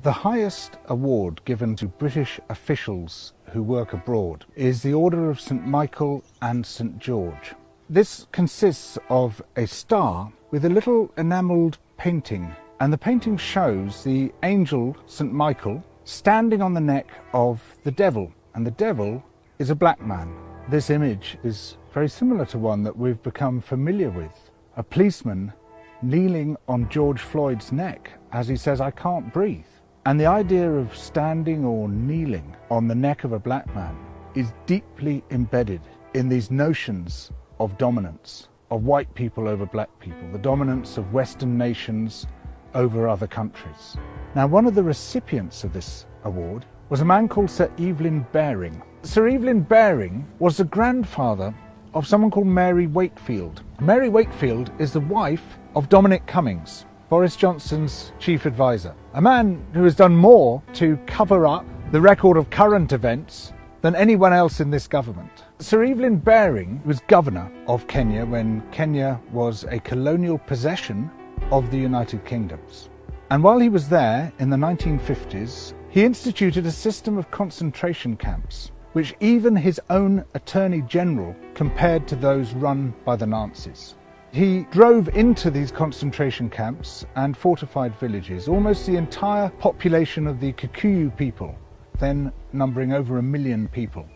The highest award given to British officials who work abroad is the Order of St. Michael and St. George. This consists of a star with a little enamelled painting, and the painting shows the angel St. Michael standing on the neck of the devil, and the devil is a black man. This image is very similar to one that we've become familiar with. A policeman kneeling on George Floyd's neck as he says, "I can't breathe." And the idea of standing or kneeling on the neck of a black man is deeply embedded in these notions of dominance, of white people over black people, the dominance of Western nations over other countries. Now, one of the recipients of this award was a man called Sir Evelyn Baring. Sir Evelyn Baring was the grandfather of someone called Mary Wakefield. Mary Wakefield is the wife of Dominic Cummings, Boris Johnson's chief advisor, a man who has done more to cover up the record of current events than anyone else in this government. Sir Evelyn Baring was governor of Kenya when Kenya was a colonial possession of the United Kingdoms. And while he was there in the 1950s, he instituted a system of concentration camps, which even his own Attorney General compared to those run by the Nazis. He drove into these concentration camps and fortified villages. Almost the entire population of the Kikuyu people, then numbering over 1 million people.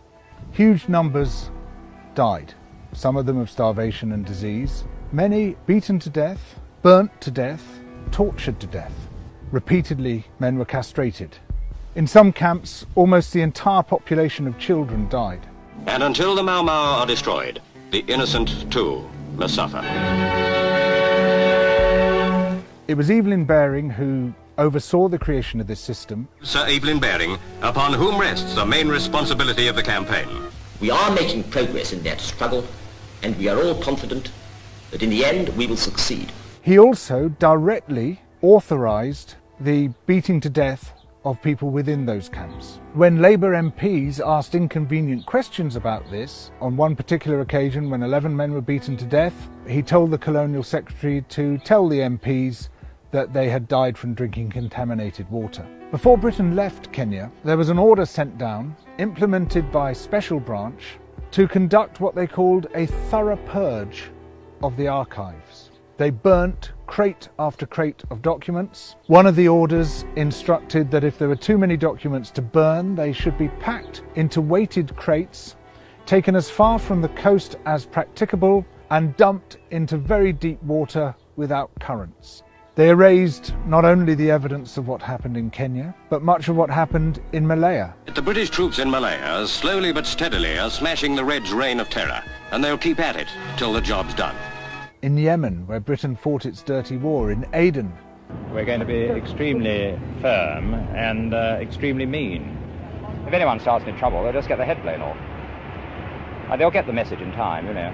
Huge numbers died, some of them of starvation and disease. Many beaten to death, burnt to death, tortured to death. Repeatedly, men were castrated. In some camps, almost the entire population of children died. And until the Mau Mau are destroyed, the innocent too must suffer. It was Evelyn Baring who oversaw the creation of this system. Sir Evelyn Baring, upon whom rests the main responsibility of the campaign. We are making progress in that struggle, and we are all confident that in the end we will succeed. He also directly authorised the beating to death of people within those camps. When Labour MPs asked inconvenient questions about this, on one particular occasion when 11 men were beaten to death, he told the Colonial Secretary to tell the MPs that they had died from drinking contaminated water. Before Britain left Kenya, there was an order sent down, implemented by Special Branch, to conduct what they called a thorough purge of the archives. They burnt crate after crate of documents. One of the orders instructed that if there were too many documents to burn, they should be packed into weighted crates, taken as far from the coast as practicable, and dumped into very deep water without currents. They erased not only the evidence of what happened in Kenya, but much of what happened in Malaya. The British troops in Malaya, slowly but steadily, are smashing the Reds' reign of terror, and they'll keep at it till the job's done. In Yemen, where Britain fought its dirty war, in Aden. We're going to be extremely firm and extremely mean. If anyone starts any trouble, they'll just get the head blown off. They'll get the message in time, you know.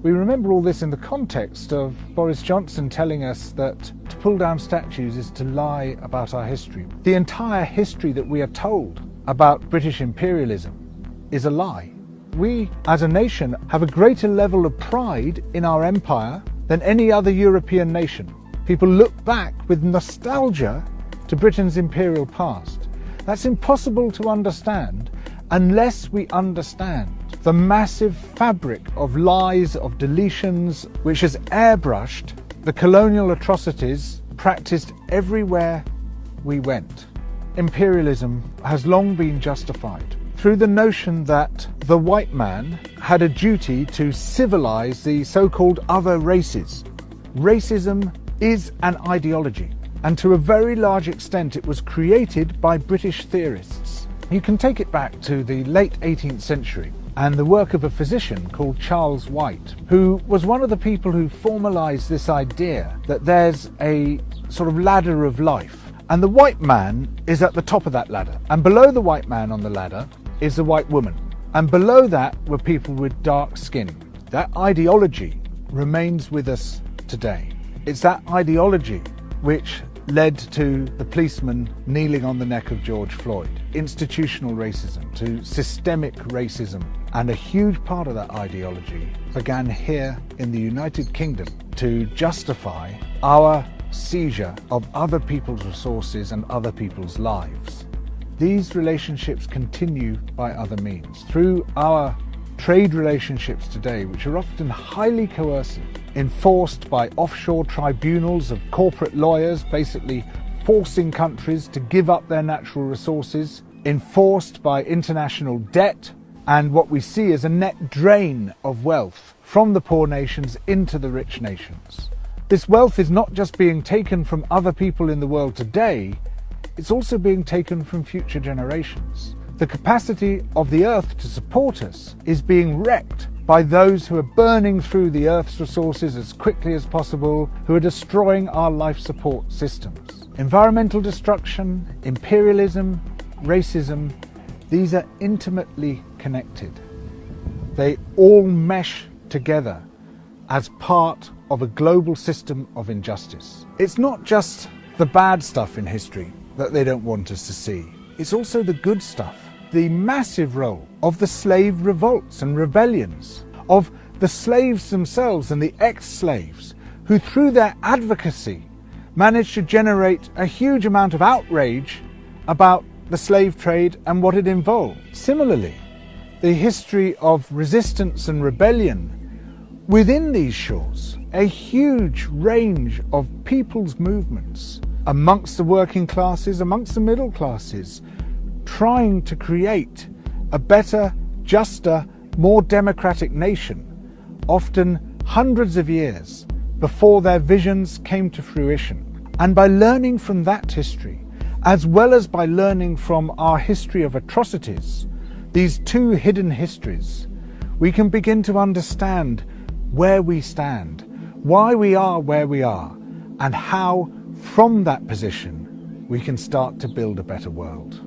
We remember all this in the context of Boris Johnson telling us that to pull down statues is to lie about our history. The entire history that we are told about British imperialism is a lie. We, as a nation, have a greater level of pride in our empire than any other European nation. People look back with nostalgia to Britain's imperial past. That's impossible to understand unless we understand the massive fabric of lies, of deletions, which has airbrushed the colonial atrocities practiced everywhere we went. Imperialism has long been justified through the notion that the white man had a duty to civilize the so-called other races. Racism is an ideology, and to a very large extent it was created by British theorists. You can take it back to the late 18th century and the work of a physician called Charles White, who was one of the people who formalized this idea that there's a sort of ladder of life, and the white man is at the top of that ladder, and below the white man on the ladder is the white woman, and below that were people with dark skin. That ideology remains with us today. It's that ideology which led to the policeman kneeling on the neck of George Floyd, institutional racism, to systemic racism, and a huge part of that ideology began here in the United Kingdom to justify our seizure of other people's resources and other people's lives. These relationships continue by other means, through our trade relationships today, which are often highly coercive, enforced by offshore tribunals of corporate lawyers, basically forcing countries to give up their natural resources, enforced by international debt, and what we see is a net drain of wealth from the poor nations into the rich nations. This wealth is not just being taken from other people in the world today, it's also being taken from future generations. The capacity of the earth to support us is being wrecked by those who are burning through the earth's resources as quickly as possible, who are destroying our life support systems. Environmental destruction, imperialism, racism, these are intimately connected. They all mesh together as part of a global system of injustice. It's not just the bad stuff in history that they don't want us to see. It's also the good stuff. The massive role of the slave revolts and rebellions, of the slaves themselves and the ex-slaves, who through their advocacy managed to generate a huge amount of outrage about the slave trade and what it involved. Similarly, the history of resistance and rebellion within these shores, a huge range of people's movements amongst the working classes, amongst the middle classes, trying to create a better, juster, more democratic nation, often hundreds of years before their visions came to fruition. And by learning from that history, as well as by learning from our history of atrocities, these two hidden histories, we can begin to understand where we stand, why we are where we are, and how, from that position, we can start to build a better world.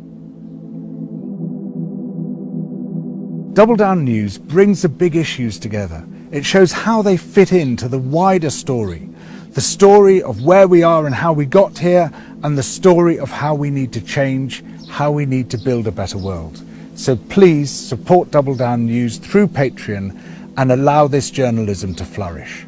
Double Down News brings the big issues together. It shows how they fit into the wider story. The story of where we are and how we got here, and the story of how we need to change, how we need to build a better world. So please support Double Down News through Patreon and allow this journalism to flourish.